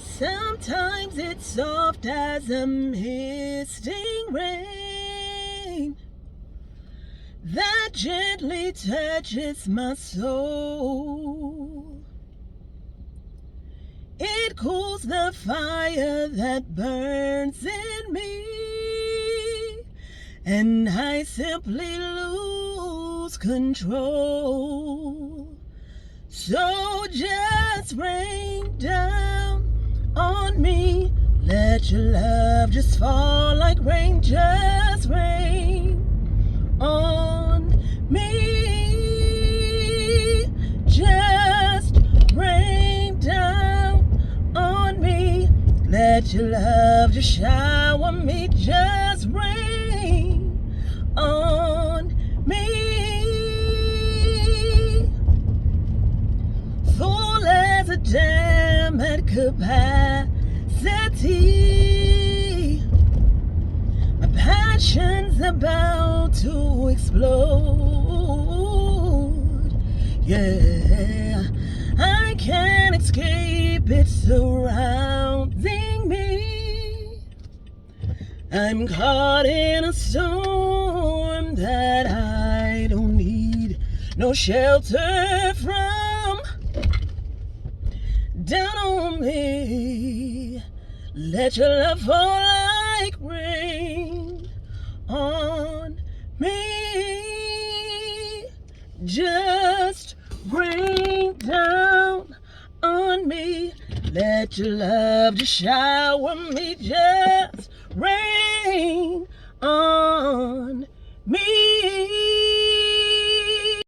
Sometimes it's soft as a misting rain that gently touches my soul. It cools the fire that burns in me, and I simply lose control. So just rain down on me. Let your love just fall like rain. Just rain on me. Just rain down on me. Let your love just shower me. Just rain on me. Full as a dam at capacity, my passion's about to explode. Yeah, I can't escape it surrounding me. I'm caught in a storm that I don't need no shelter from. Down on me, let your love fall like rain on me. Just rain down on me. Let your love just shower me. Just rain on me.